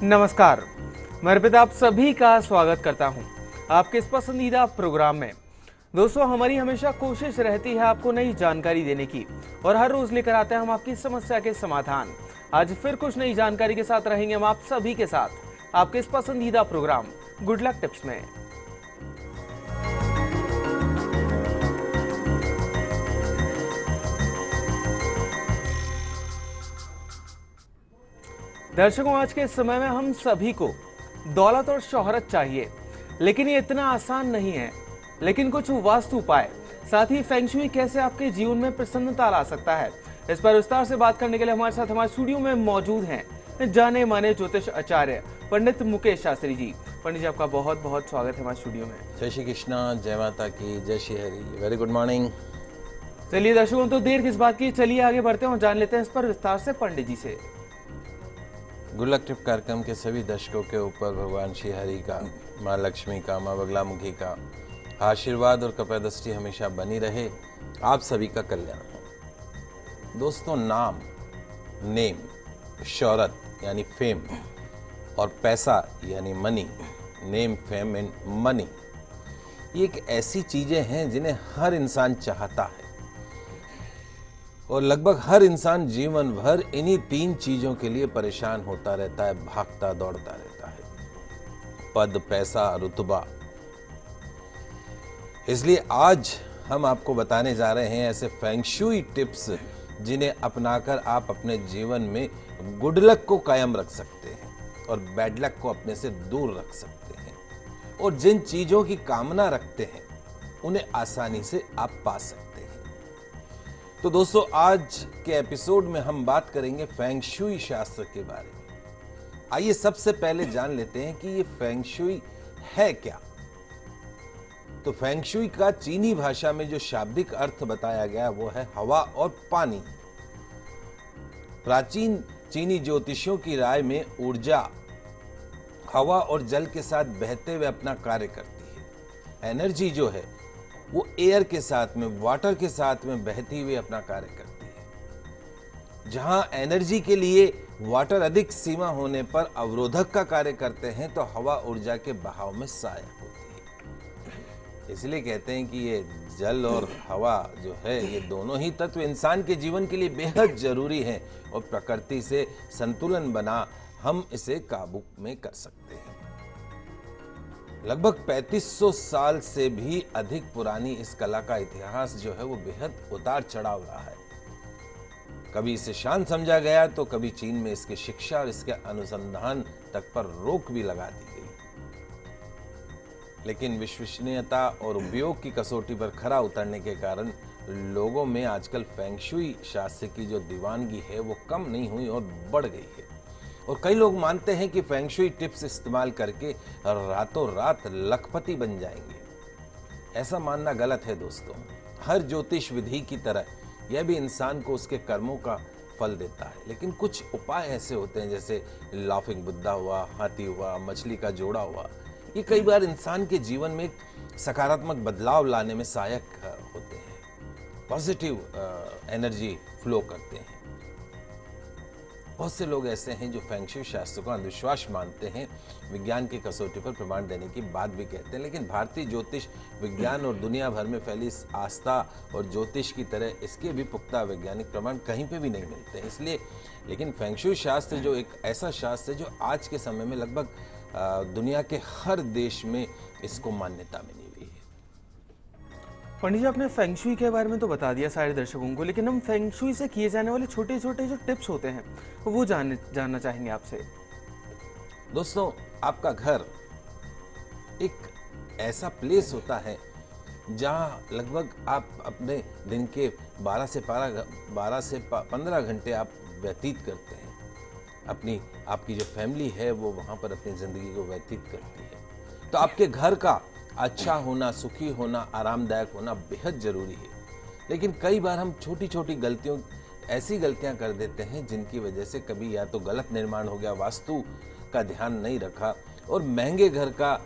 नमस्कार, मैं अर्पित आप सभी का स्वागत करता हूं आपके इस पसंदीदा प्रोग्राम में। दोस्तों, हमारी हमेशा कोशिश रहती है आपको नई जानकारी देने की और हर रोज लेकर आते हैं हम आपकी समस्या के समाधान। आज फिर कुछ नई जानकारी के साथ रहेंगे हम आप सभी के साथ आपके इस पसंदीदा प्रोग्राम गुड लक टिप्स में। दर्शकों, आज के समय में हम सभी को दौलत और शोहरत चाहिए, लेकिन ये इतना आसान नहीं है। लेकिन कुछ वास्तु उपाय, साथ ही फेंग शुई कैसे आपके जीवन में प्रसन्नता ला सकता है, इस पर विस्तार से बात करने के लिए हमारे साथ हमारे स्टूडियो में मौजूद हैं जाने माने ज्योतिष आचार्य पंडित मुकेश शास्त्री जी। पंडित जी, आपका बहुत बहुत स्वागत है हमारे स्टूडियो में। जय श्री कृष्णा, जय माता की, जय Shri Hari. Very good morning. चलिए दर्शकों, तो देर किस बात की, चलिए आगे बढ़ते हैं और जान लेते हैं इस पर विस्तार से पंडित जी से। गुड लक टिप कार्यक्रम के सभी दर्शकों के ऊपर भगवान श्री हरि का, माँ लक्ष्मी का, माँ बगलामुखी का आशीर्वाद और कृपा दृष्टि हमेशा बनी रहे। आप सभी का कल्याण हो। दोस्तों, नाम, नेम, शोहरत यानी फेम और पैसा यानी money, name, fame and money, ये एक ऐसी चीजें हैं जिन्हें हर इंसान चाहता है और लगभग हर इंसान जीवन भर इन्हीं तीन चीजों के लिए परेशान होता रहता है, भागता दौड़ता रहता है, पद, पैसा, रुतबा। इसलिए आज हम आपको बताने जा रहे हैं ऐसे फेंग शुई टिप्स जिन्हें अपनाकर आप अपने जीवन में गुड लक को कायम रख सकते हैं और बैड लक को अपने से दूर रख सकते हैं, और जिन चीजों की कामना रखते हैं उन्हें आसानी से आप पा सकते हैं। तो दोस्तों, आज के एपिसोड में हम बात करेंगे फेंग शुई शास्त्र के बारे में। आइए सबसे पहले जान लेते हैं कि ये फेंग शुई है क्या। तो फेंग शुई का चीनी भाषा में जो शाब्दिक अर्थ बताया गया वो है हवा और पानी। प्राचीन चीनी ज्योतिषियों की राय में ऊर्जा हवा और जल के साथ बहते हुए अपना कार्य करती है। एनर्जी जो है वो एयर के साथ में, वाटर के साथ में बहती हुई अपना कार्य करती है। जहां एनर्जी के लिए वाटर अधिक सीमा होने पर अवरोधक का कार्य करते हैं, तो हवा ऊर्जा के बहाव में सहायक होती है। इसलिए कहते हैं कि ये जल और हवा जो है, ये दोनों ही तत्व इंसान के जीवन के लिए बेहद जरूरी हैं और प्रकृति से संतुलन बना हम इसे काबू में कर सकते हैं। लगभग 3500 साल से भी अधिक पुरानी इस कला का इतिहास जो है वो बेहद उतार चढ़ाव रहा है। कभी इसे शांत समझा गया तो कभी चीन में इसकी शिक्षा और इसके अनुसंधान तक पर रोक भी लगा दी गई। लेकिन विश्वसनीयता और उपयोग की कसौटी पर खरा उतरने के कारण लोगों में आजकल फेंग शुई शास्त्र की जो दीवानगी है वो कम नहीं हुई और बढ़ गई है। और कई लोग मानते हैं कि फेंग शुई टिप्स इस्तेमाल करके रातों रात लखपति बन जाएंगे। ऐसा मानना गलत है दोस्तों। हर ज्योतिष विधि की तरह यह भी इंसान को उसके कर्मों का फल देता है, लेकिन कुछ उपाय ऐसे होते हैं जैसे लाफिंग बुद्धा हुआ, हाथी हुआ, मछली का जोड़ा हुआ, ये कई बार इंसान के जीवन में एक सकारात्मक बदलाव लाने में सहायक होते हैं, पॉजिटिव एनर्जी फ्लो करते हैं। बहुत से लोग ऐसे हैं जो फेंग शुई शास्त्र को अंधविश्वास मानते हैं, विज्ञान की कसौटी पर प्रमाण देने की बात भी कहते हैं, लेकिन भारतीय ज्योतिष विज्ञान और दुनिया भर में फैली इस आस्था और ज्योतिष की तरह इसके भी पुख्ता वैज्ञानिक प्रमाण कहीं पे भी नहीं मिलते हैं। इसलिए लेकिन फेंग शुई शास्त्र जो एक ऐसा शास्त्र है जो आज के समय में लगभग दुनिया के हर देश में इसको मान्यता मिली हुई है। पंडित जी, आपने फेंग शुई के बारे में तो बता दिया सारे दर्शकों को, लेकिन हम फेंग शुई से किए जाने वाले छोटे छोटे जो टिप्स होते हैं वो जानना चाहेंगे आपसे। दोस्तों, आपका घर एक ऐसा प्लेस होता है जहां लगभग आप अपने दिन के 12 से 15 घंटे आप व्यतीत करते हैं। आपकी जो फैमिली है वो वहां पर अपनी जिंदगी को व्यतीत करती है। तो आपके घर का अच्छा होना, सुखी होना, आरामदायक होना बेहद जरूरी है। लेकिन कई बार हम छोटी छोटी ऐसी गलतियां कर देते हैं जिनकी वजह से कभी या तो गलत निर्माण हो गया, वास्तु का ध्यान नहीं रखा, और महंगे घर का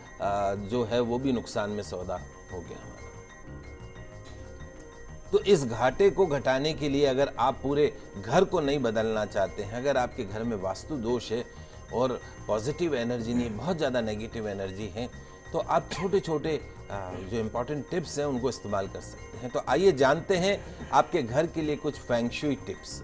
जो है वो भी नुकसान में सौदा हो गया हमारा। तो इस घाटे को घटाने के लिए अगर आप पूरे घर को नहीं बदलना चाहते हैं, अगर आपके घर में वास्तु दोष है और पॉजिटिव एनर्जी नहीं, बहुत ज़्यादा नेगेटिव एनर्जी है, तो आप छोटे छोटे जो इम्पोर्टेंट टिप्स हैं उनको इस्तेमाल कर सकते हैं। तो आइए जानते हैं आपके घर के लिए कुछ फेंग शुई टिप्स।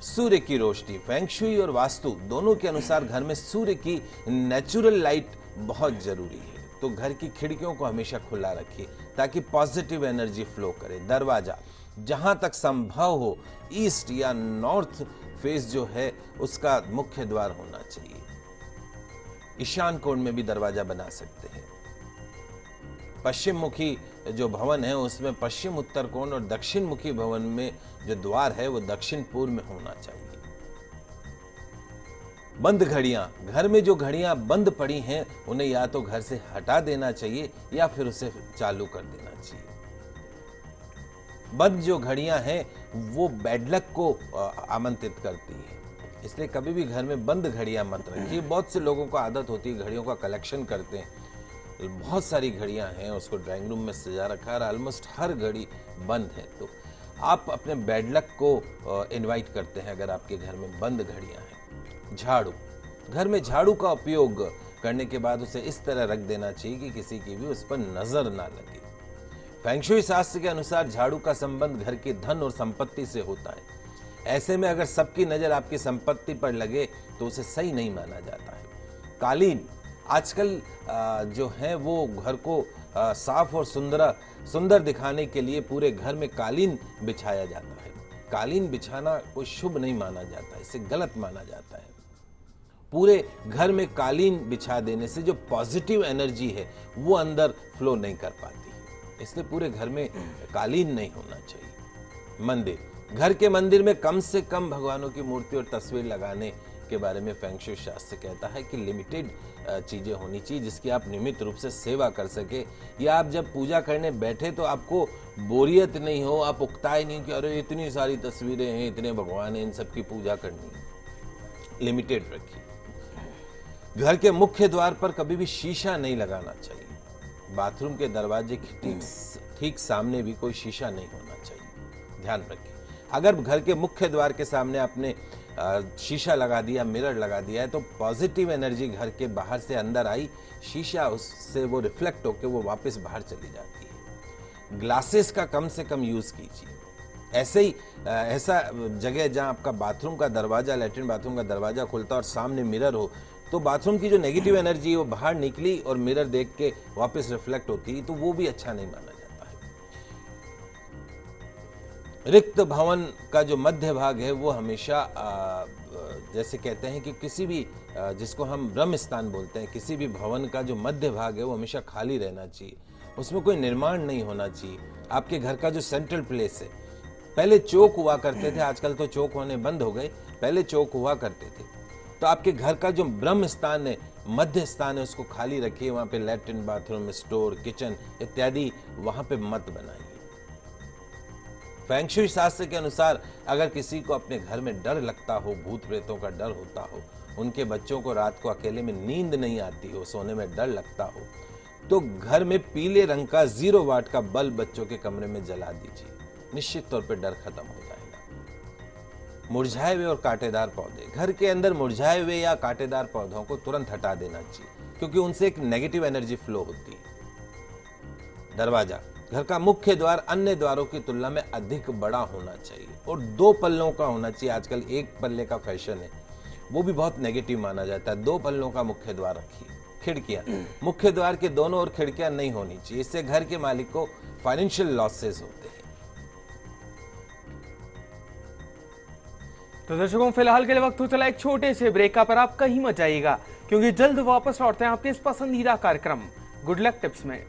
सूर्य की रोशनी। फेंग शुई और वास्तु दोनों के अनुसार घर में सूर्य की नेचुरल लाइट बहुत जरूरी है। तो घर की खिड़कियों को हमेशा खुला रखिए ताकि पॉजिटिव एनर्जी फ्लो करे। दरवाजा, जहां तक संभव हो ईस्ट या नॉर्थ फेस जो है उसका मुख्य द्वार होना चाहिए। ईशान कोण में भी दरवाजा बना सकते हैं। पश्चिम मुखी जो भवन है उसमें पश्चिम उत्तर कोण और दक्षिण मुखी भवन में जो द्वार है वो दक्षिण पूर्व में होना चाहिए। बंद घड़ियां, घर में जो घड़ियां बंद पड़ी हैं उन्हें या तो घर से हटा देना चाहिए या फिर उसे चालू कर देना चाहिए। बंद जो घड़ियां हैं वो बैड लक को आमंत्रित करती है, इसलिए कभी भी घर में बंद घड़ियां मत रखिए। बहुत से लोगों को आदत होती है घड़ियों का कलेक्शन करते हैं, बहुत सारी घड़ियां हैं, उसको ड्राइंग रूम में सजा रखा है, ऑलमोस्ट हर घड़ी बंद है। तो आप अपने बैड लक को इनवाइट करते हैं अगर आपके घर में बंद घड़ियां हैं। झाड़ू, घर में झाड़ू का उपयोग करने के बाद उसे इस तरह रख देना चाहिए कि किसी की भी उस पर नजर ना लगे। फेंग शुई शास्त्र के अनुसार झाड़ू का संबंध घर की धन और संपत्ति से होता है। ऐसे में अगर सबकी नजर आपकी संपत्ति पर लगे तो उसे सही नहीं माना जाता है। कालीन, आजकल जो है वो घर को साफ और सुंदर दिखाने के लिए पूरे घर में कालीन बिछाया जाता है। कालीन बिछाना कोई शुभ नहीं माना जाता, इसे गलत माना जाता है। पूरे घर में कालीन बिछा देने से जो पॉजिटिव एनर्जी है वो अंदर फ्लो नहीं कर पाती है, इसलिए पूरे घर में कालीन नहीं होना चाहिए। मंदिर, घर के मंदिर में कम से कम भगवानों की मूर्ति और तस्वीर लगाने के बारे में फेंग शुई शास्त्र कहता है कि लिमिटेड चीजें होनी चाहिए जिसकी आप नियमित रूप से सेवा कर सके, या आप जब पूजा करने बैठे तो आपको बोरियत नहीं हो, आप उकताए नहीं कि अरे इतनी सारी तस्वीरें हैं, इतने भगवान हैं, इन सब की पूजा करनी है। लिमिटेड रखिए। घर के मुख्य द्वार पर कभी भी शीशा नहीं लगाना चाहिए। बाथरूम के दरवाजे के ठीक सामने भी कोई शीशा नहीं होना चाहिए, ध्यान रखिए। अगर घर के मुख्य द्वार के सामने आपने शीशा लगा दिया, मिरर लगा दिया है, तो पॉजिटिव एनर्जी घर के बाहर से अंदर आई, शीशा उससे वो रिफ्लेक्ट होकर वो वापस बाहर चली जाती है। ग्लासेस का कम से कम यूज कीजिए। ऐसे ही ऐसा जगह जहां आपका बाथरूम का दरवाजा, लैट्रिन बाथरूम का दरवाजा खुलता और सामने मिरर हो, तो बाथरूम की जो नेगेटिव एनर्जी है वो बाहर निकली और मिरर देख के वापस रिफ्लेक्ट होती, तो वो भी अच्छा नहीं माना जाता है। रिक्त भवन का जो मध्य भाग है वो हमेशा जैसे कहते हैं कि किसी भी जिसको हम ब्रह्म स्थान बोलते हैं, किसी भी भवन का जो मध्य भाग है वो हमेशा खाली रहना चाहिए, उसमें कोई निर्माण नहीं होना चाहिए। आपके घर का जो सेंट्रल प्लेस है, पहले चौक हुआ करते थे, आजकल तो चौक होने बंद हो गए, पहले चौक हुआ करते थे। तो आपके घर का जो ब्रह्म स्थान है, मध्य स्थान है, उसको खाली रखिए। वहां पे लैट्रिन बाथरूम, स्टोर, किचन इत्यादि वहां पे मत बनाइए। फेंग शुई शास्त्र के अनुसार अगर किसी को अपने घर में डर लगता हो, भूत प्रेतों का डर होता हो, उनके बच्चों को रात को अकेले में नींद नहीं आती हो, सोने में डर लगता हो, तो घर में पीले रंग का 0 वाट का बल्ब बच्चों के कमरे में जला दीजिए, निश्चित तौर पे डर खत्म हो जाएगा। मुरझाए हुए और कांटेदार पौधे, घर के अंदर मुरझाए हुए या कांटेदार पौधों को तुरंत हटा देना चाहिए क्योंकि उनसे एक नेगेटिव एनर्जी फ्लो होती है। दरवाजा, घर का मुख्य द्वार अन्य द्वारों की तुलना में अधिक बड़ा होना चाहिए और 2 पल्लों का होना चाहिए। आजकल 1 पल्ले का फैशन है, वो भी बहुत नेगेटिव माना जाता है। 2 पल्लों का मुख्य द्वार रखिए। खिड़कियां, मुख्य द्वार के दोनों ओर खिड़कियां नहीं होनी चाहिए, इससे घर के मालिक को फाइनेंशियल लॉसेस होते हैं। तो दर्शकों, फिलहाल के लिए वक्त हो चला एक छोटे से ब्रेक का, पर आप कहीं मत जाइएगा क्योंकि जल्द वापस लौटते हैं आपके इस पसंदीदा कार्यक्रम गुड लक टिप्स में।